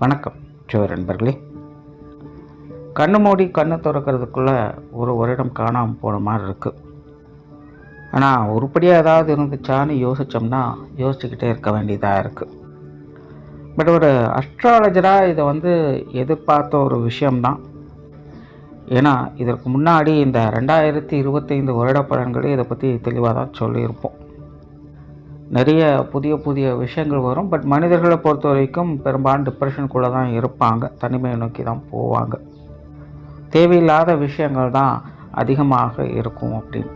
வணக்கம் ஜோர் நண்பர்களே. கண்ணு மூடி கண்ணு திறக்கிறதுக்குள்ளே ஒரு வருடம் காணாமல் போன மாதிரி இருக்குது. ஆனால் உருப்படியாக ஏதாவது இருந்துச்சான்னு யோசித்தோம்னா யோசிச்சுக்கிட்டே இருக்க வேண்டியதாக இருக்குது. பட் ஒரு அஸ்ட்ராலஜராக இதை எதிர்பார்த்த ஒரு விஷயம்தான். ஏன்னா இதற்கு முன்னாடி இந்த 2025 வருட பலன்களே இதை பற்றி தெளிவாக தான் சொல்லியிருப்போம். நிறைய புதிய புதிய விஷயங்கள் வரும். பட் மனிதர்களை பொறுத்த வரைக்கும் பெரும்பாலும் டிப்ரெஷனுக்குள்ளே தான் இருப்பாங்க, தனிமையை நோக்கி தான் போவாங்க, தேவையில்லாத விஷயங்கள் தான் அதிகமாக இருக்கும் அப்படின்னு.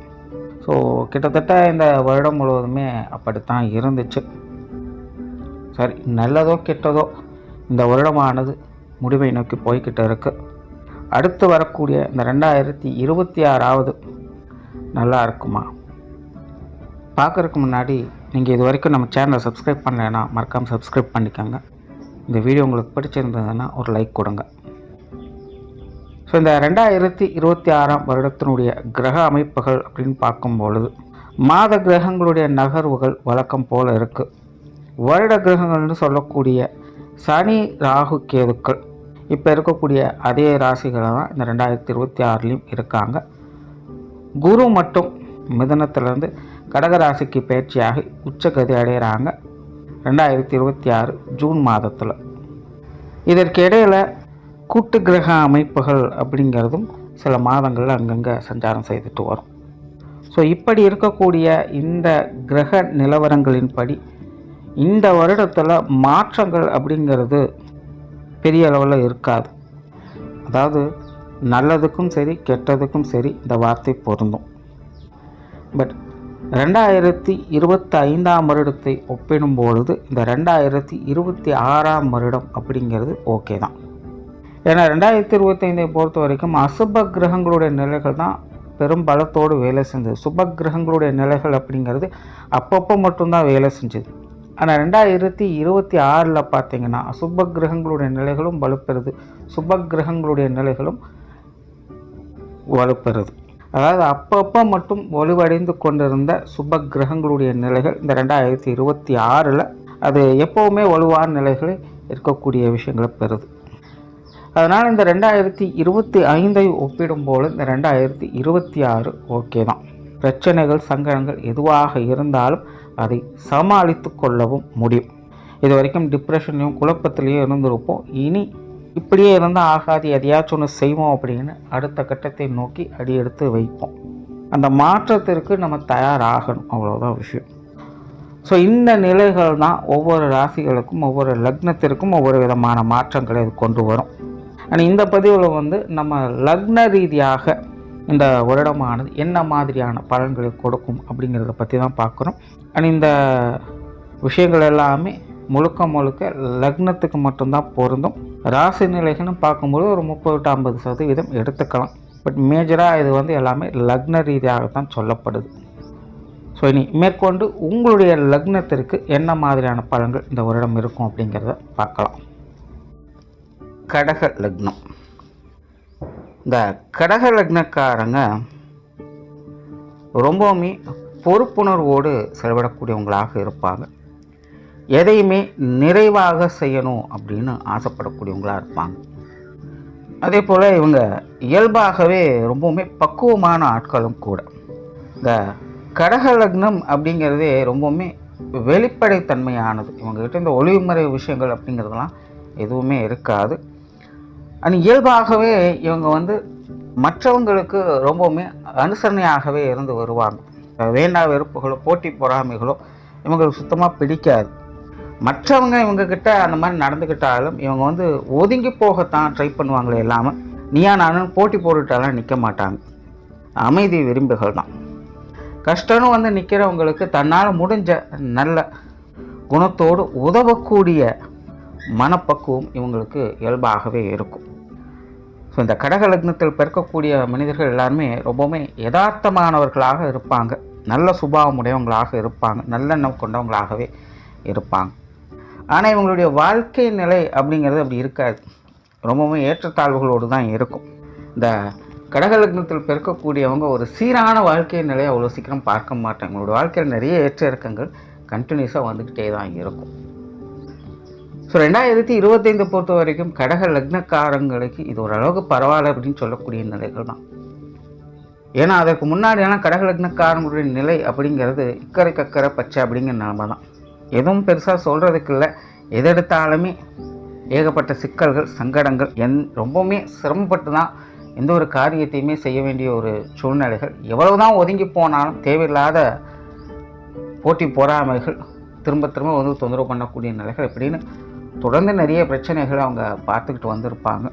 ஸோ கிட்டத்தட்ட இந்த வருடம் முழுவதுமே அப்படித்தான் இருந்துச்சு. சரி, நல்லதோ கெட்டதோ இந்த வருடமானது முடிவை நோக்கி போய்கிட்டு இருக்குது. அடுத்து வரக்கூடிய இந்த 2026 நல்லா இருக்குமா? பார்க்குறதுக்கு முன்னாடி நீங்கள் இது வரைக்கும் நம்ம சேனலை சப்ஸ்கிரைப் பண்ணலைன்னா மறக்காமல் சப்ஸ்கிரைப் பண்ணிக்கோங்க. இந்த வீடியோ உங்களுக்கு பிடிச்சிருந்ததுன்னா ஒரு லைக் கொடுங்க. ஸோ இந்த 2026 வருடத்தினுடைய கிரக அமைப்புகள் அப்படின்னு பார்க்கும்பொழுது மாத கிரகங்களுடைய நகர்வுகள் வழக்கம் போல் இருக்குது. வருட கிரகங்கள்னு சொல்லக்கூடிய சனி, ராகு, கேதுக்கள் இப்போ இருக்கக்கூடிய அதே ராசிகளை தான் இந்த 2026லையும் இருக்காங்க. குரு மட்டும் மிதுனத்திலேருந்து கடகராசிக்கு பயிற்சியாகி உச்சகதி அடைகிறாங்க 2026 ஜூன் மாதத்தில். இதற்கு இடையில் கூட்டு கிரக அமைப்புகள் அப்படிங்கிறதும் சில மாதங்களில் அங்கங்கே சஞ்சாரம் செய்துட்டு வரும். ஸோ இப்படி இருக்கக்கூடிய இந்த கிரக நிலவரங்களின்படி இந்த வருடத்தில் மாற்றங்கள் அப்படிங்கிறது பெரிய அளவில் இருக்காது. அதாவது நல்லதுக்கும் சரி கெட்டதுக்கும் சரி இந்த வார்த்தை பொருந்தும். பட் 2025 வருடத்தை ஒப்பிடும்பொழுது இந்த 2026 வருடம் அப்படிங்கிறது ஓகே தான். ஏன்னா 2025 பொறுத்த வரைக்கும் அசுப கிரகங்களுடைய நிலைகள் தான் பெரும் பலத்தோடு வேலை செஞ்சது. சுப கிரகங்களுடைய நிலைகள் அப்படிங்கிறது அப்பப்போ மட்டும்தான் வேலை செஞ்சது. ஆனால் 2026 பார்த்தீங்கன்னா அசுப கிரகங்களுடைய நிலைகளும் வலுப்பெறுது, சுப கிரகங்களுடைய நிலைகளும் வலுப்பெறுது. அதாவது அப்பப்போ மட்டும் வலுவடைந்து கொண்டிருந்த சுப கிரகங்களுடைய நிலைகள் இந்த 2026 அது எப்போவுமே வலுவான நிலைகளில் இருக்கக்கூடிய விஷயங்களை பெறுது. அதனால் இந்த 2025 ஒப்பிடும்போது இந்த 2026 ஓகே தான். பிரச்சனைகள், சங்கடங்கள் எதுவாக இருந்தாலும் அதை சமாளித்து கொள்ளவும் முடியும். இது வரைக்கும் டிப்ரெஷன்லையும் குழப்பத்திலையும் இருந்திருப்போம். இனி இப்படியே இருந்தால் ஆகாது, எதையாச்சும் ஒன்று செய்வோம் அப்படின்னு அடுத்த கட்டத்தை நோக்கி அடி எடுத்து வைப்போம். அந்த மாற்றத்திற்கு நம்ம தயாராகணும், அவ்வளோதான் விஷயம். ஸோ இந்த நிலைகள் தான் ஒவ்வொரு ராசிகளுக்கும் ஒவ்வொரு லக்னத்திற்கும் ஒவ்வொரு விதமான மாற்றங்களை இது கொண்டு வரும். ஆனால் இந்த பதிவில் நம்ம லக்ன ரீதியாக இந்த வருடமானது என்ன மாதிரியான பலன்களை கொடுக்கும் அப்படிங்கிறத பற்றி தான் பார்க்குறோம். ஆனால் இந்த விஷயங்கள் எல்லாமே முழுக்க லக்னத்துக்கு மட்டும்தான் பொருந்தும். ராசி நிலைகள்னு பார்க்கும்போது ஒரு 30-50% எடுத்துக்கலாம். பட் மேஜராக இது எல்லாமே லக்ன ரீதியாகத்தான் சொல்லப்படுது. ஸோ இனி மேற்கொண்டு உங்களுடைய லக்னத்திற்கு என்ன மாதிரியான பலன்கள் இந்த வருடம் இருக்கும் அப்படிங்கிறத பார்க்கலாம். கடக லக்னம். இந்த கடக லக்னக்காரங்க ரொம்பவுமே பொறுப்புணர்வோடு செலவிடக்கூடியவங்களாக இருப்பாங்க. எதையுமே நிறைவாக செய்யணும் அப்படின்னு ஆசைப்படக்கூடியவங்களாக இருப்பாங்க. அதே போல் இவங்க இயல்பாகவே ரொம்பவுமே பக்குவமான ஆட்களும் கூட. இந்த கடக லக்னம் அப்படிங்கிறதே ரொம்பவுமே வெளிப்படைத்தன்மையானது. இவங்ககிட்ட இந்த ஒளிவுமறை விஷயங்கள் அப்படிங்கிறதுலாம் எதுவுமே இருக்காது. ஆனால் இயல்பாகவே இவங்க மற்றவங்களுக்கு ரொம்பவுமே அனுசரணையாகவே இருந்து வருவாங்க. வேண்டா வெறுப்புகளோ போட்டி பொறாமைகளோ இவங்களுக்கு சுத்தமாக பிடிக்காது. மற்றவங்க இவங்கக்கிட்ட அந்த மாதிரி நடந்துக்கிட்டாலும் இவங்க ஒதுங்கி போகத்தான் ட்ரை பண்ணுவாங்களே இல்லாமல் நீயா நானும் போட்டி போட்டுட்டாலாம் நிற்க மாட்டாங்க. அமைதி விரும்பிகள் தான். கஷ்டம்னு நிற்கிறவங்களுக்கு தன்னால் முடிஞ்ச நல்ல குணத்தோடு உதவக்கூடிய மனப்பக்குவம் இவங்களுக்கு இயல்பாகவே இருக்கும். ஸோ இந்த கடக லக்னத்தில் பிறக்கக்கூடிய மனிதர்கள் எல்லாருமே ரொம்பவுமே யதார்த்தமானவர்களாக இருப்பாங்க. நல்ல சுபாவம் உடையவங்களாக இருப்பாங்க. நல்லெண்ணம் கொண்டவங்களாகவே இருப்பாங்க. ஆனால் இவங்களுடைய வாழ்க்கை நிலை அப்படிங்கிறது அப்படி இருக்காது. ரொம்பவுமே ஏற்றத்தாழ்வுகளோடு தான் இருக்கும். இந்த கடக லக்னத்தில் பிறக்கக்கூடியவங்க ஒரு சீரான வாழ்க்கை நிலையை அவ்வளோ சீக்கிரம் பார்க்க மாட்டாங்க. இவங்களோட வாழ்க்கையில் நிறைய ஏற்ற இறக்கங்கள் கண்டினியூஸாக வந்துக்கிட்டே தான் இருக்கும். ஸோ 2025 பொறுத்த வரைக்கும் கடக லக்னக்காரங்களுக்கு இது ஓரளவுக்கு பரவாயில்ல அப்படின்னு சொல்லக்கூடிய நிலைகள் தான். ஏன்னா அதற்கு முன்னாடியெல்லாம் கடக லக்னக்காரங்களுடைய நிலை அப்படிங்கிறது இக்கரை கக்கரை பச்சை அப்படிங்கிற நிலைமை தான். எதுவும் பெருசாக சொல்கிறதுக்கு இல்லை. எதெடுத்தாலுமே ஏகப்பட்ட சிக்கல்கள், சங்கடங்கள், ரொம்பவுமே சிரமப்பட்டு தான் எந்த ஒரு காரியத்தையுமே செய்ய வேண்டிய ஒரு சூழ்நிலைகள். எவ்வளவு தான் ஒதுங்கி போனாலும் தேவையில்லாத போட்டி பொறாமைகள் திரும்ப திரும்ப வந்து தொந்தரவு பண்ணக்கூடிய நிலைகள் இப்படின்னு தொடர்ந்து நிறைய பிரச்சனைகளை அவங்க பார்த்துக்கிட்டு வந்திருப்பாங்க.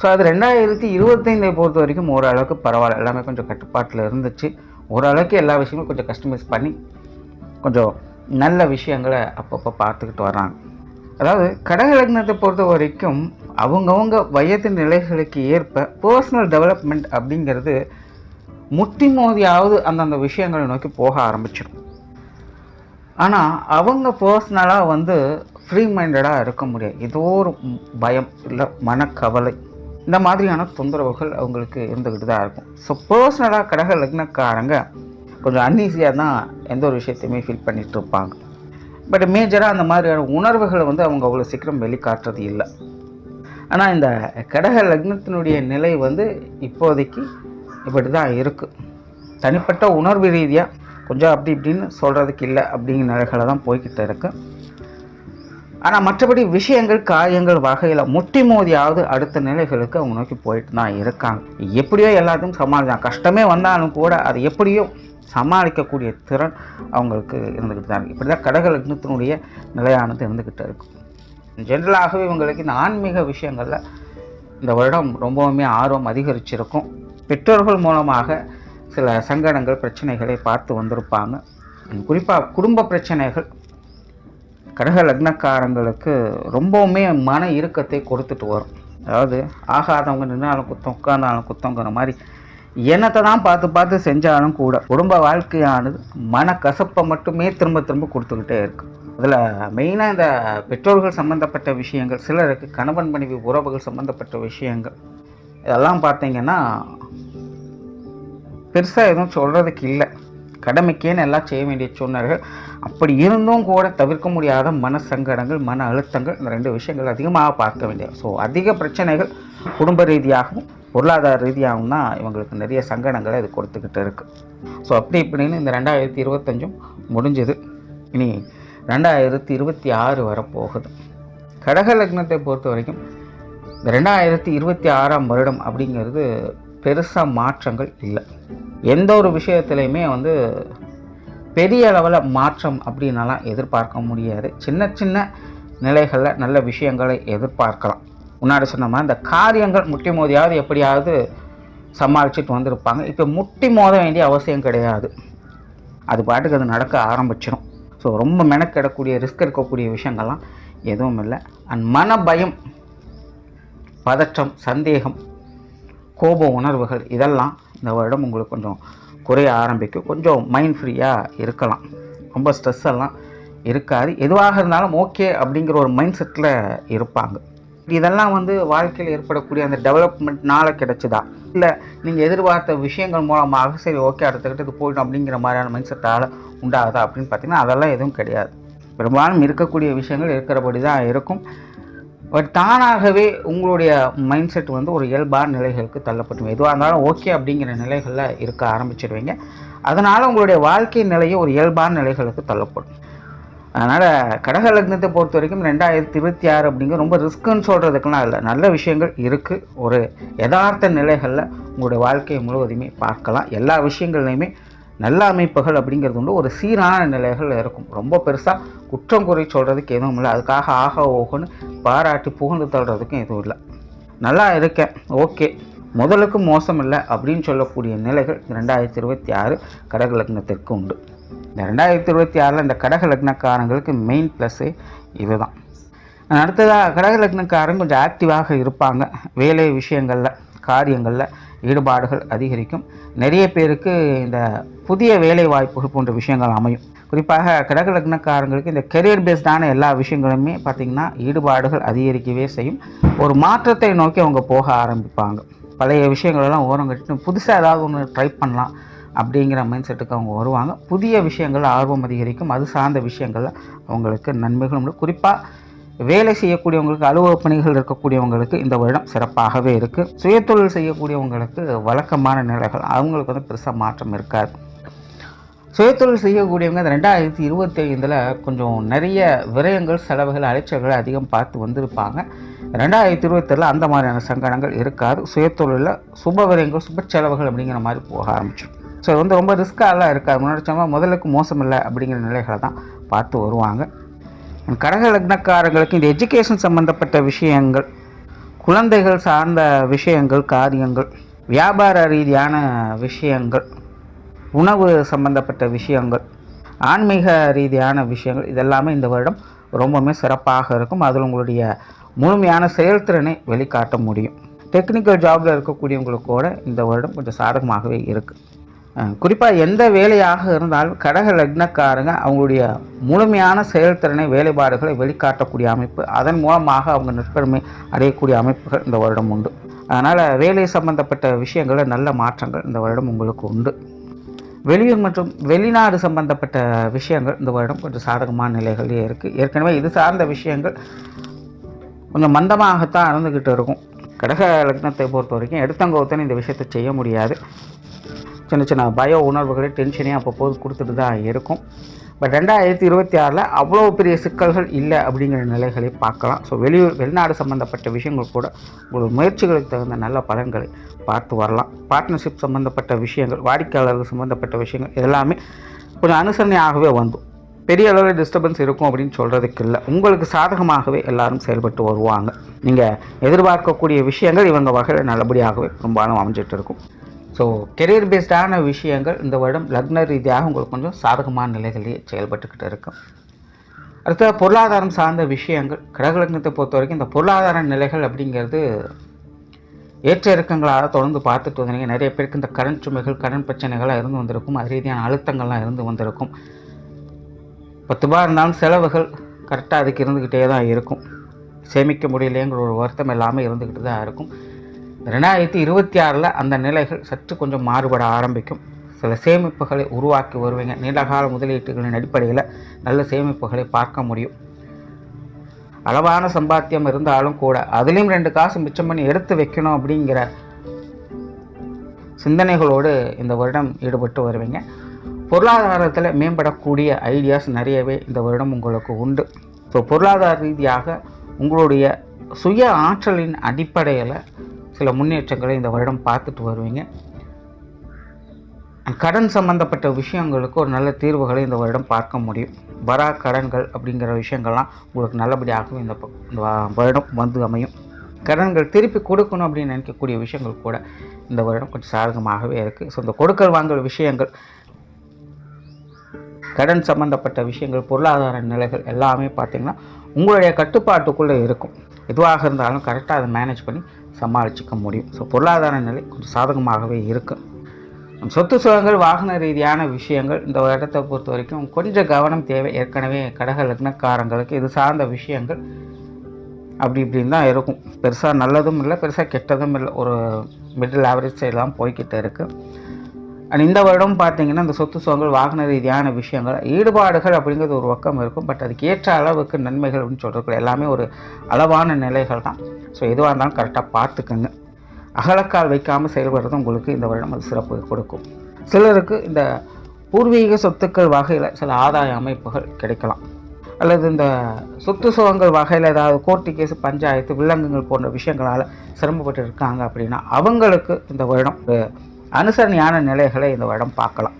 ஸோ அது 2025 பொறுத்த வரைக்கும் ஓரளவுக்கு பரவாயில்ல. எல்லாமே கொஞ்சம் கட்டுப்பாட்டில் இருந்துச்சு. ஓரளவுக்கு எல்லா விஷயங்களும் கொஞ்சம் கஸ்டமைஸ் பண்ணி கொஞ்சம் நல்ல விஷயங்களை அப்பப்போ பார்த்துக்கிட்டு வர்றாங்க. அதாவது கடக லக்னத்தை பொறுத்த வரைக்கும் அவங்கவுங்க வயது நிலைகளுக்கு ஏற்ப பர்சனல் டெவலப்மெண்ட் அப்படிங்கிறது முட்டி மோதியாவது அந்தந்த விஷயங்களை நோக்கி போக ஆரம்பிச்சிடும். ஆனால் அவங்க பர்சனலாக வந்து ஃப்ரீ மைண்டடாக இருக்க முடியாது. ஏதோ ஒரு பயம் இல்லை மனக்கவலை இந்த மாதிரியான தொந்தரவுகள் அவங்களுக்கு இருந்துக்கிட்டு தான் இருக்கும். ஸோ பர்சனலாக கடக லக்னக்காரங்க கொஞ்சம் அன்ஈஸியாக தான் எந்த ஒரு விஷயத்தையுமே ஃபீல் பண்ணிகிட்டு இருப்பாங்க. பட் மேஜராக அந்த மாதிரியான உணர்வுகளை வந்து அவங்க அவ்வளோ சீக்கிரம் வெளிக்காட்டுறது இல்லை. ஆனால் இந்த கடக லக்னத்தினுடைய நிலை வந்து இப்போதைக்கு இப்படி தான் இருக்குது. தனிப்பட்ட உணர்வு ரீதியாக கொஞ்சம் அப்படி இப்படின்னு சொல்கிறதுக்கு இல்லை அப்படிங்கிற நிலைகளை தான் போய்கிட்டு இருக்கு. ஆனால் மற்றபடி விஷயங்கள் காரியங்கள் வகையில் முட்டி மோதியாவது அடுத்த நிலைகளுக்கு அவங்க நோக்கி போயிட்டு தான் இருக்காங்க. எப்படியோ எல்லாத்தையும் சமாளிக்கலாம். கஷ்டமே வந்தாலும் கூட அதை எப்படியோ சமாளிக்கக்கூடிய திறன் அவங்களுக்கு இருந்துக்கிட்டு தான் இருக்குது. இப்படி தான் கடக லக்னத்தினுடைய நிலையானது இருந்துக்கிட்டு இருக்கும். ஜென்ரலாகவே இவங்களுக்கு இந்த ஆன்மீக விஷயங்களில் இந்த வருடம் ரொம்பவுமே ஆர்வம் அதிகரிச்சிருக்கும். பெற்றோர்கள் மூலமாக சில சங்கடங்கள் பிரச்சனைகளை பார்த்து வந்திருப்பாங்க. குறிப்பாக குடும்ப பிரச்சனைகள் கடக லக்னக்காரங்களுக்கு ரொம்பவுமே மன இறுக்கத்தை கொடுத்துட்டு வரும். அதாவது ஆகாதவங்க நின்னாலும் குத்தம், உட்கார்ந்தாலும் குத்தங்கிற மாதிரி என்னத்தை தான் பார்த்து பார்த்து செஞ்சாலும் கூட குடும்ப வாழ்க்கையானது மனக்கசப்பை மட்டுமே திரும்ப திரும்ப கொடுத்துக்கிட்டே இருக்குது. அதில் மெயினாக இந்த பெற்றோர்கள் சம்மந்தப்பட்ட விஷயங்கள், சிலருக்கு கணவன் மனைவி உறவுகள் சம்மந்தப்பட்ட விஷயங்கள், இதெல்லாம் பார்த்தீங்கன்னா பெருசாக எதுவும் சொல்கிறதுக்கு இல்லை. கடமைக்கேன்னு எல்லாம் செய்ய வேண்டிய சூழ்நிலைகள். அப்படி இருந்தும் கூட தவிர்க்க முடியாத மன சங்கடங்கள், மன அழுத்தங்கள், இந்த ரெண்டு விஷயங்கள் அதிகமாக பார்க்க வேண்டிய. ஸோ அதிக பிரச்சனைகள் குடும்ப ரீதியாகவும் பொருளாதார ரீதியாகவும் தான் இவங்களுக்கு நிறைய சங்கடங்களை இது கொடுத்துக்கிட்டு இருக்குது. ஸோ அப்படி இப்படின்னு இந்த 2025 முடிஞ்சது. இனி 2026 வரப்போகுது. கடக லக்னத்தை பொறுத்த வரைக்கும் இந்த 2026ஆம் வருடம் அப்படிங்கிறது பெருசாக மாற்றங்கள் இல்லை. எந்த ஒரு விஷயத்துலையுமே வந்து பெரிய அளவில் மாற்றம் அப்படின்னாலாம் எதிர்பார்க்க முடியாது. சின்ன சின்ன நிலைகளில் நல்ல விஷயங்களை எதிர்பார்க்கலாம். முன்னாடி சொன்ன மாதிரி இந்த காரியங்கள் முட்டி மோதியாவது எப்படியாவது சமாளிச்சுட்டு வந்திருப்பாங்க. இப்போ முட்டி மோத வேண்டிய அவசியம் கிடையாது. அது பாட்டுக்கு அது நடக்க ஆரம்பிச்சிடும். ஸோ ரொம்ப மெனக்கெடக்கூடிய ரிஸ்க் எடுக்கக்கூடிய விஷயங்கள்லாம் எதுவும் இல்லை. அண்ட் மன பயம், பதற்றம், சந்தேகம், கோப உணர்வுகள் இதெல்லாம் இந்த வருடம் உங்களுக்கு கொஞ்சம் குறைய ஆரம்பிக்கும். கொஞ்சம் மைண்ட் ஃப்ரீயாக இருக்கலாம். ரொம்ப ஸ்ட்ரெஸ் எல்லாம் இருக்காது. எதுவாக இருந்தாலும் ஓகே அப்படிங்கிற ஒரு மைண்ட் செட்டில் இருப்பாங்க. இதெல்லாம் வந்து வாழ்க்கையில் ஏற்படக்கூடிய அந்த டெவலப்மெண்ட்னால கிடைச்சதா, இல்லை நீங்கள் எதிர்பார்த்த விஷயங்கள் மூலமாக சரி ஓகே அடுத்தக்கிட்ட இது போய்டும் அப்படிங்கிற மாதிரியான மைண்ட் செட்டால் உண்டாகுதா அப்படின்னு பார்த்தீங்கன்னா அதெல்லாம் எதுவும் கிடையாது. பெரும்பாலும் இருக்கக்கூடிய விஷயங்கள் இருக்கிறபடி தான் இருக்கும். பட் தானாகவே உங்களுடைய மைண்ட் செட் வந்து ஒரு இயல்பான நிலைகளுக்கு தள்ளப்படும். எதுவாக இருந்தாலும் ஓகே அப்படிங்கிற நிலைகளில் இருக்க ஆரம்பிச்சிடுவீங்க. அதனால் உங்களுடைய வாழ்க்கை நிலையை ஒரு இயல்பான நிலைகளுக்கு தள்ளப்படும். அதனால் கடக லக்னத்தை பொறுத்த வரைக்கும் 2026 அப்படிங்கிற ரொம்ப ரிஸ்க்குன்னு சொல்கிறதுக்கெல்லாம் இல்லை. நல்ல விஷயங்கள் இருக்குது. ஒரு யதார்த்த நிலைகளில் உங்களுடைய வாழ்க்கையை முழுவதுமே பார்க்கலாம். எல்லா விஷயங்கள்லையுமே நல்ல அமைப்புகள் அப்படிங்கிறது உண்டு. ஒரு சீரான நிலைகள் இருக்கும். ரொம்ப பெருசாக குற்றம் குறை சொல்கிறதுக்கு எதுவும் இல்லை. அதுக்காக ஆக ஓகோன்னு பாராட்டி புகழ்ந்து தள்ளுறதுக்கும் எதுவும் இல்லை. நல்லா இருக்கேன், ஓகே, முதலுக்கு மோசம் இல்லை அப்படின்னு சொல்லக்கூடிய நிலைகள் 2026 கடக லக்னத்திற்கு உண்டு. இந்த 2026 இந்த கடக லக்னக்காரங்களுக்கு மெயின் ப்ளஸ்ஸே இதுதான். அடுத்ததாக கடக லக்னக்காரங்க கொஞ்சம் ஆக்டிவாக இருப்பாங்க. வேலை விஷயங்களில், காரியங்களில் ஈடுபாடுகள் அதிகரிக்கும். நிறைய பேருக்கு இந்த புதிய வேலை வாய்ப்புகள் போன்ற விஷயங்கள் அமையும். குறிப்பாக கடக லக்னக்காரங்களுக்கு இந்த கெரியர் பேஸ்டான எல்லா விஷயங்களுமே பார்த்திங்கன்னா ஈடுபாடுகள் அதிகரிக்கவே செய்யும். ஒரு மாற்றத்தை நோக்கி அவங்க போக ஆரம்பிப்பாங்க. பழைய விஷயங்களெல்லாம் ஓரம் கட்டிட்டு புதுசாக ஏதாவது ஒன்று ட்ரை பண்ணலாம் அப்படிங்கிற மைண்ட் செட்டுக்கு அவங்க வருவாங்க. புதிய விஷயங்கள் ஆர்வம் அதிகரிக்கும். அது சார்ந்த விஷயங்களில் அவங்களுக்கு நன்மைகளும் உண்டு. குறிப்பாக வேலை செய்யக்கூடியவங்களுக்கு, அலுவலக பணிகள் இருக்கக்கூடியவங்களுக்கு இந்த வருடம் சிறப்பாகவே இருக்குது. சுயதொழில் செய்யக்கூடியவங்களுக்கு வழக்கமான நிலைகள் அவங்களுக்கு வந்து பெருசாக மாற்றம் இருக்காது. சுயதொழில் செய்யக்கூடியவங்க இந்த 2025 கொஞ்சம் நிறைய விரயங்கள், செலவுகள், அலைச்சல்கள் அதிகம் பார்த்து வந்திருப்பாங்க. 2027 அந்த மாதிரியான சங்கடங்கள் இருக்காது. சுயதொழிலில் சுப விரயங்கள், சுப செலவுகள் அப்படிங்கிற மாதிரி போக ஆரம்பிச்சிடும். ஸோ வந்து ரொம்ப ரிஸ்க்காலாம் இருக்காது. முன்னாடி சொன்னால் முதலுக்கு மோசம் இல்லை அப்படிங்கிற நிலைகளை தான் பார்த்து வருவாங்க. கடக லக்னக்காரங்களுக்கு இந்த எஜுகேஷன் சம்மந்தப்பட்ட விஷயங்கள், குழந்தைகள் சார்ந்த விஷயங்கள், காரியங்கள், வியாபார ரீதியான விஷயங்கள், உணவு சம்பந்தப்பட்ட விஷயங்கள், ஆன்மீக ரீதியான விஷயங்கள், இதெல்லாமே இந்த வருடம் ரொம்பவுமே சிறப்பாக இருக்கும். அதில் உங்களுடைய முழுமையான செயல்திறனை வெளிக்காட்ட முடியும். டெக்னிக்கல் ஜாபில் இருக்கக்கூடியவங்களுக்கு கூட இந்த வருடம் கொஞ்சம் சாதகமாகவே இருக்குது. குறிப்பாக எந்த வேலையாக இருந்தாலும் கடக லக்னக்காரங்க அவங்களுடைய முழுமையான செயல்திறனை, வேலைப்பாடுகளை வெளிக்காட்டக்கூடிய அமைப்பு, அதன் மூலமாக அவங்க நற்பெருமை அடையக்கூடிய அமைப்புகள் இந்த வருடம் உண்டு. அதனால் வேலை சம்பந்தப்பட்ட விஷயங்களில் நல்ல மாற்றங்கள் இந்த வருடம் உங்களுக்கு உண்டு. வெளியூர் மற்றும் வெளிநாடு சம்பந்தப்பட்ட விஷயங்கள் இந்த வருடம் கொஞ்சம் சாதகமான நிலைகளே இருக்குது. ஏற்கனவே இது சார்ந்த விஷயங்கள் கொஞ்சம் மந்தமாகத்தான் இருந்துக்கிட்டு இருக்கும். கடக லக்னத்தை பொறுத்த வரைக்கும் எடுத்தங்கவுத்தனை இந்த விஷயத்தை செய்ய முடியாது. சின்ன சின்ன பய உணர்வுகளை, டென்ஷனையும் அப்பப்போது கொடுத்துட்டு தான் இருக்கும். பட் 2026 அவ்வளோ பெரிய சிக்கல்கள் இல்லை அப்படிங்கிற நிலைகளை பார்க்கலாம். ஸோ வெளிநாடு சம்மந்தப்பட்ட விஷயங்கள் கூட உங்களோட முயற்சிகளுக்கு தகுந்த நல்ல பலன்களை பார்த்து வரலாம். பார்ட்னர்ஷிப் சம்மந்தப்பட்ட விஷயங்கள், வாடிக்கையாளர்கள் சம்மந்தப்பட்ட விஷயங்கள் இதெல்லாமே கொஞ்சம் அனுசரணையாகவே வந்தும் பெரிய அளவில் டிஸ்டர்பன்ஸ் இருக்கும் அப்படின்னு சொல்கிறதுக்கு இல்லை. உங்களுக்கு சாதகமாகவே எல்லாரும் செயல்பட்டு வருவாங்க. நீங்கள் எதிர்பார்க்கக்கூடிய விஷயங்கள் இவங்க வகையில் நல்லபடியாகவே பெரும்பாலும் அமைஞ்சிட்டு இருக்கும். ஸோ கெரியர் பேஸ்டான விஷயங்கள் இந்த வருடம் லக்ன ரீதியாக உங்களுக்கு கொஞ்சம் சாதகமான நிலைகளிலேயே செயல்பட்டுக்கிட்டு இருக்கும். அடுத்த பொருளாதாரம் சார்ந்த விஷயங்கள், கடக லக்னத்தை பொறுத்த வரைக்கும் இந்த பொருளாதார நிலைகள் அப்படிங்கிறது ஏற்ற இறக்கங்களாக தொடர்ந்து பார்த்துட்டு வந்தீங்க. நிறைய பேருக்கு இந்த கடன் சுமைகள், கடன் பிரச்சனைகளாக இருந்து வந்திருக்கும். அது ரீதியான அழுத்தங்கள்லாம் இருந்து வந்திருக்கும். 10 ரூபா இருந்தாலும் செலவுகள் கரெக்டாக அதுக்கு இருந்துக்கிட்டே தான் இருக்கும். சேமிக்க முடியலைங்கிற ஒரு வருத்தம் எல்லாமே இருந்துக்கிட்டு தான் இருக்கும். 2026 அந்த நிலைகள் சற்று கொஞ்சம் மாறுபட ஆரம்பிக்கும். சில சேமிப்புகளை உருவாக்கி வருவீங்க. நீண்டகால முதலீட்டுகளின் அடிப்படையில் நல்ல சேமிப்புகளை பார்க்க முடியும். அளவான சம்பாத்தியம் இருந்தாலும் கூட அதுலேயும் 2 காசு மிச்சம் பண்ணி எடுத்து வைக்கணும் அப்படிங்கிற சிந்தனைகளோடு இந்த வருடம் ஈடுபட்டு வருவீங்க. பொருளாதாரத்தில் மேம்படக்கூடிய ஐடியாஸ் நிறையவே இந்த வருடம் உங்களுக்கு உண்டு. ஸோ பொருளாதார ரீதியாக உங்களுடைய சுய ஆற்றலின் அடிப்படையில் சில முன்னேற்றங்களை இந்த வருடம் பார்த்துட்டு வருவீங்க. கடன் சம்பந்தப்பட்ட விஷயங்களுக்கு ஒரு நல்ல தீர்வுகளை இந்த வருடம் பார்க்க முடியும். வரா கடன்கள் அப்படிங்கிற விஷயங்கள்லாம் உங்களுக்கு நல்லபடியாகவும் இந்த வருடம் வந்து அமையும். கடன்கள் திருப்பி கொடுக்கணும் அப்படின்னு நினைக்கக்கூடிய விஷயங்கள் கூட இந்த வருடம் கொஞ்சம் சாதகமாகவே இருக்குது. ஸோ இந்த கொடுக்கல் வாங்கல் விஷயங்கள், கடன் சம்பந்தப்பட்ட விஷயங்கள், பொருளாதார நிலைகள் எல்லாமே பார்த்திங்கன்னா உங்களுடைய கட்டுப்பாட்டுக்குள்ளே இருக்கும். எதுவாக இருந்தாலும் கரெக்டாக அதை மேனேஜ் பண்ணி சமாளிச்சிக்க முடியும். ஸோ பொருளாதார நிலை கொஞ்சம் சாதகமாகவே இருக்குது. சொத்து சுகங்கள், வாகன ரீதியான விஷயங்கள் இந்த இடத்தை பொறுத்த வரைக்கும் கொஞ்சம் கவனம் தேவை. ஏற்கனவே கடக லக்னக்காரங்களுக்கு இது சார்ந்த விஷயங்கள் அப்படி இப்படின்னு தான் இருக்கும். பெருசாக நல்லதும் இல்லை, பெருசாக கெட்டதும் இல்லை, ஒரு மிடில் ஆவரேஜ் சைடெலாம் போய்கிட்டு இருக்குது. அண்ட் இந்த வருடம் பார்த்திங்கன்னா இந்த சொத்து சுகங்கள், வாகன ரீதியான விஷயங்கள், ஈடுபாடுகள் அப்படிங்கிறது ஒரு பக்கம் இருக்கும். பட் அதுக்கு ஏற்ற அளவுக்கு நன்மைகள் அப்படின்னு சொல்கிறது எல்லாமே ஒரு அளவான நிலைகள் தான். ஸோ எதுவாக இருந்தாலும் கரெக்டாக பார்த்துக்குங்க. அகலக்கால் வைக்காமல் செயல்படுறது உங்களுக்கு இந்த வருடம் அது சிறப்பு கொடுக்கும். சிலருக்கு இந்த பூர்வீக சொத்துக்கள் வகையில் சில ஆதாய அமைப்புகள் கிடைக்கலாம். அல்லது இந்த சொத்து சுகங்கள் வகையில் ஏதாவது கோர்ட்டு கேஸ், பஞ்சாயத்து, வில்லங்கங்கள் போன்ற விஷயங்களால் சிரமப்பட்டு இருக்காங்க அப்படின்னா அவங்களுக்கு இந்த வருடம் அனுசரணையான நிலைகளை இந்த வருடம் பார்க்கலாம்.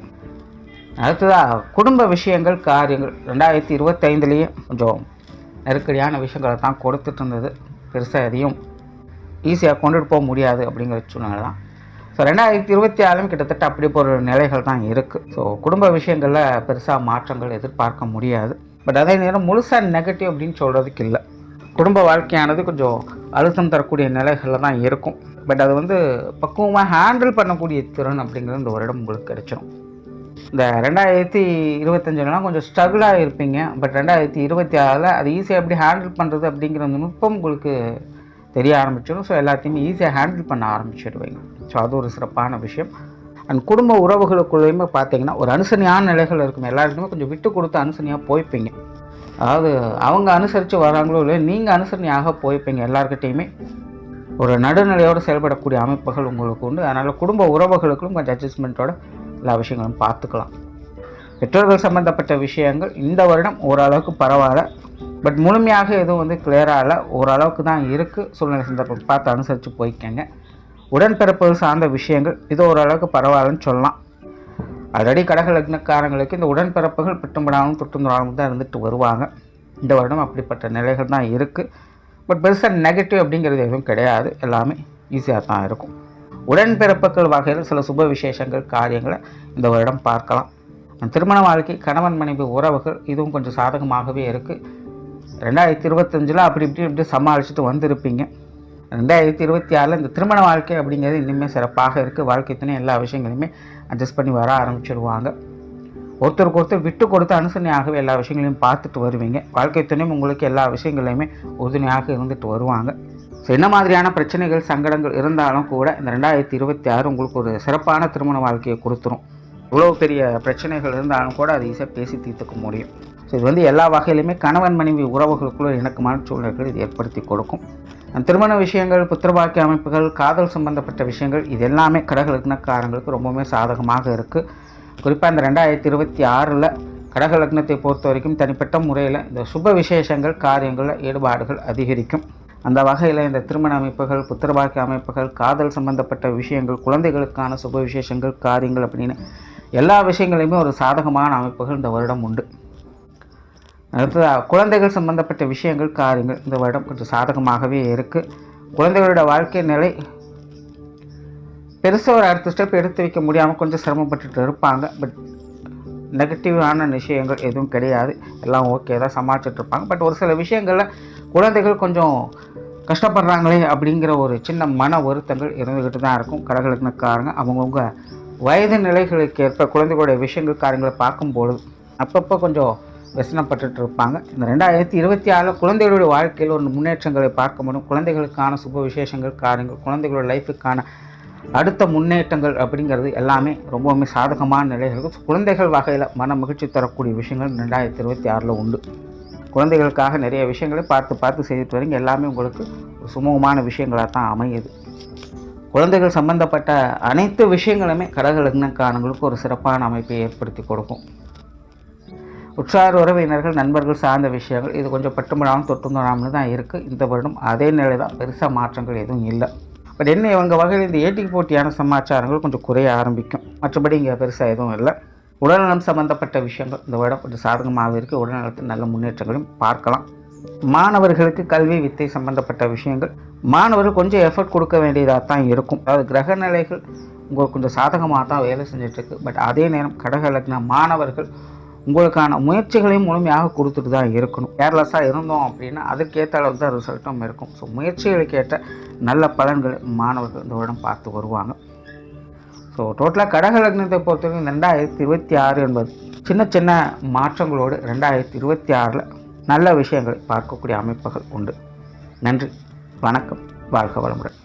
அடுத்ததாக குடும்ப விஷயங்கள், காரியங்கள் 2025 கொஞ்சம் நெருக்கடியான விஷயங்களை தான் கொடுத்துட்டு இருந்தது. பெருசாக எதையும் ஈஸியாக கொண்டுட்டு போக முடியாது அப்படிங்கிற சூழ்நிலை தான். ஸோ 2026 கிட்டத்தட்ட அப்படி ஒரு நிலைகள் தான் இருக்குது. ஸோ குடும்ப விஷயங்களில் பெருசாக மாற்றங்கள் எதிர்பார்க்க முடியாது. பட் அதே நேரம் முழுசாக நெகட்டிவ் அப்படின்னு சொல்கிறதுக்கு இல்லை. குடும்ப வாழ்க்கையானது கொஞ்சம் அழுத்தம் தரக்கூடிய நிலைகளில் தான் இருக்கும். பட் அது பக்குவமாக ஹேண்டில் பண்ணக்கூடிய திறன் அப்படிங்கிறது இந்த வருடம் உங்களுக்கு கிடைச்சிடும். இந்த 2025 கொஞ்சம் ஸ்ட்ரகிளாக இருப்பீங்க. பட் 2026 அது ஈஸியாக எப்படி ஹேண்டில் பண்ணுறது அப்படிங்கிற அந்த நுட்பம் உங்களுக்கு தெரிய ஆரம்பிச்சிடும். ஸோ எல்லாத்தையுமே ஈஸியாக ஹேண்டில் பண்ண ஆரம்பிச்சிடுவீங்க. ஸோ அது ஒரு சிறப்பான விஷயம். அண்ட் குடும்ப உறவுகளுக்குள்ளேயுமே பார்த்தீங்கன்னா ஒரு அனுசரணையான நிலைகள் இருக்கும். எல்லாருக்குமே கொஞ்சம் விட்டு கொடுத்து அனுசரணையாக போய்ப்பீங்க. அதாவது அவங்க அனுசரித்து வராங்களோ இல்லை, நீங்கள் அனுசரணையாக போய்ப்பீங்க. எல்லாருக்கிட்டையுமே ஒரு நடுநிலையோடு செயல்படக்கூடிய அமைப்புகள் உங்களுக்கு உண்டு. அதனால் குடும்ப உறவுகளுக்கும் கொஞ்சம் அட்ஜஸ்ட்மெண்ட்டோட எல்லா விஷயங்களும் பார்த்துக்கலாம். பெற்றோர்கள் சம்மந்தப்பட்ட விஷயங்கள் இந்த வருடம் ஓரளவுக்கு பரவாயில்ல. பட் முழுமையாக எதுவும் கிளியராக இல்லை, ஓரளவுக்கு தான் இருக்குது. சூழ்நிலை சந்தர்ப்பம் பார்த்து அனுசரித்து போய்க்கங்க. உடன்பிறப்புகள் சார்ந்த விஷயங்கள் இது ஓரளவுக்கு பரவாயில்லன்னு சொல்லலாம். ஆல்ரெடி கடக லக்னக்காரங்களுக்கு இந்த உடன்பிறப்புகள் பிட்டும்படாமல் தொட்டுந்துடாமல் தான் இருந்துட்டு வருவாங்க. இந்த வருடம் அப்படிப்பட்ட நிலைகள் தான் இருக்குது. பட் பெருசாக நெகட்டிவ் அப்படிங்கிறது எதுவும் கிடையாது, எல்லாமே ஈஸியாக தான் இருக்கும். உடன்பிறப்புகள் வகையில் சில சுப விசேஷங்கள் காரியங்களை இந்த வருடம் பார்க்கலாம். திருமண வாழ்க்கை, கணவன் மனைவி உறவுகள் இதுவும் கொஞ்சம் சாதகமாகவே இருக்குது. 2025 அப்படி சமாளிச்சுட்டு வந்திருப்பீங்க. 2026 இந்த திருமண வாழ்க்கை அப்படிங்கிறது இன்னுமே சிறப்பாக இருக்குது. வாழ்க்கை துணை எல்லா விஷயங்களையுமே அட்ஜஸ்ட் பண்ணி வர ஆரம்பிச்சிடுவாங்க. ஒருத்தருக்கு ஒருத்தர் விட்டு கொடுத்து அனுசரணையாகவே எல்லா விஷயங்களையும் பார்த்துட்டு வருவீங்க. வாழ்க்கை துணையும் உங்களுக்கு எல்லா விஷயங்களையுமே உறுதுணையாக இருந்துட்டு வருவாங்க. ஸோ என்ன மாதிரியான பிரச்சனைகள் சங்கடங்கள் இருந்தாலும் கூட இந்த 2026 உங்களுக்கு ஒரு சிறப்பான திருமண வாழ்க்கையை கொடுத்துரும். இவ்வளோ பெரிய பிரச்சனைகள் இருந்தாலும் கூட அது ஈஸியாக பேசி தீர்த்துக்க முடியும். ஸோ இது எல்லா வகையிலுமே கணவன் மனைவி உறவுகளுக்குள்ள இணக்கமான சூழ்நிலைகள் இது ஏற்படுத்தி கொடுக்கும். திருமண விஷயங்கள், புத்திரபாக்கிய அமைப்புகள், காதல் சம்பந்தப்பட்ட விஷயங்கள் இது எல்லாமே கடக லக்னக்காரங்களுக்கு ரொம்பவுமே சாதகமாக இருக்குது. குறிப்பாக இந்த 2026 கடக லக்னத்தை பொறுத்த வரைக்கும் தனிப்பட்ட முறையில் இந்த சுப விசேஷங்கள் காரியங்களில் ஈடுபாடுகள் அதிகரிக்கும். அந்த வகையில் இந்த திருமண அமைப்புகள், புத்திரபாக்கிய அமைப்புகள், காதல் சம்பந்தப்பட்ட விஷயங்கள், குழந்தைகளுக்கான சுப விசேஷங்கள் காரியங்கள் அப்படின்னு எல்லா விஷயங்களையுமே ஒரு சாதகமான அமைப்புகள் இந்த வருடம் உண்டு. அடுத்ததாக குழந்தைகள் சம்பந்தப்பட்ட விஷயங்கள் காரியங்கள் இந்த வருடம் கொஞ்சம் சாதகமாகவே இருக்குது. குழந்தைகளோட வாழ்க்கை நிலை பெருசாக ஒரு அடுத்த ஸ்டெப் எடுத்து வைக்க முடியாமல் கொஞ்சம் சிரமப்பட்டுட்டு இருப்பாங்க. பட் நெகட்டிவான விஷயங்கள் எதுவும் கிடையாது, எல்லாம் ஓகே தான் சமாளிச்சுட்டு இருப்பாங்க. பட் ஒரு சில விஷயங்களில் குழந்தைகள் கொஞ்சம் கஷ்டப்படுறாங்களே அப்படிங்கிற ஒரு சின்ன மன வருத்தங்கள் இருந்துக்கிட்டு தான் இருக்கும். கடகலக்னக்காரங்க அவங்கவுங்க வயது நிலைகளுக்கு ஏற்ப குழந்தைகளுடைய விஷயங்கள் காரியங்களை பார்க்கும்பொழுது அப்பப்போ கொஞ்சம் व्यसनப்பட்டு இருப்பாங்க. இந்த 2026 குழந்தைகளுடைய வாழ்க்கையில் ஒரு முன்னேற்றங்களை பார்க்க முடியும். குழந்தைகளுக்கான சுப விசேஷங்கள் காரியங்கள், குழந்தைகளோட லைஃபுக்கான அடுத்த முன்னேற்றங்கள் அப்படிங்கிறது எல்லாமே ரொம்பவுமே சாதகமான நிலைகள். குழந்தைகள் வகையில் மன மகிழ்ச்சி தரக்கூடிய விஷயங்கள் 2026 உண்டு. குழந்தைகளுக்காக நிறைய விஷயங்களை பார்த்து செய்துட்டு வரீங்க. எல்லாமே உங்களுக்கு சுமூகமான விஷயங்களாக தான் அமையுது. குழந்தைகள் சம்பந்தப்பட்ட அனைத்து விஷயங்களுமே கடக லக்னக்காரங்களுக்கு ஒரு சிறப்பான அமைப்பை ஏற்படுத்தி கொடுக்கும். உற்றார் உறவினர்கள் நண்பர்கள் சார்ந்த விஷயங்கள் இது கொஞ்சம் பட்டும்படாமல் தொட்டும்படாமல் தான் இருக்குது. இந்த வருடம் அதே நிலை தான், பெருசாக மாற்றங்கள் எதுவும் இல்லை. பட் என்ன இவங்க வகையில் இந்த ஏட்டிக்கு போட்டியான சமாச்சாரங்கள் கொஞ்சம் குறைய ஆரம்பிக்கும். மற்றபடி இங்கே பெருசாக எதுவும் இல்லை. உடல்நலம் சம்பந்தப்பட்ட விஷயங்கள் இந்த வருடம் கொஞ்சம் சாதகமாக இருக்குது. உடல்நலத்தில் நல்ல முன்னேற்றங்களையும் பார்க்கலாம். மாணவர்களுக்கு கல்வி வித்தை சம்பந்தப்பட்ட விஷயங்கள் மாணவர்கள் கொஞ்சம் எஃபர்ட் கொடுக்க வேண்டியதாக தான் இருக்கும். அதாவது கிரக நிலைகள் உங்களுக்கு கொஞ்சம் சாதகமாக தான் வேலை செஞ்சிட்ருக்கு. பட் அதே நேரம் கடக லக்ன மாணவர்கள் உங்களுக்கான முயற்சிகளையும் முழுமையாக கொடுத்துட்டு தான் இருக்கணும். கேர்லெஸ்ஸாக இருந்தோம் அப்படின்னா அதுக்கேற்ற அளவுக்கு தான் ரிசல்ட்டும் இருக்கும். ஸோ முயற்சிகளுக்கு ஏற்ற நல்ல பலன்களை மாணவர்கள் இந்த வருடம் பார்த்து வருவாங்க. ஸோ டோட்டலாக கடக லக்னத்தை பொறுத்தவரைக்கும் 2026 என்பது சின்ன சின்ன மாற்றங்களோடு 2026 நல்ல விஷயங்களை பார்க்கக்கூடிய அமைப்புகள் உண்டு. நன்றி, வணக்கம், வாழ்க வளமுடன்.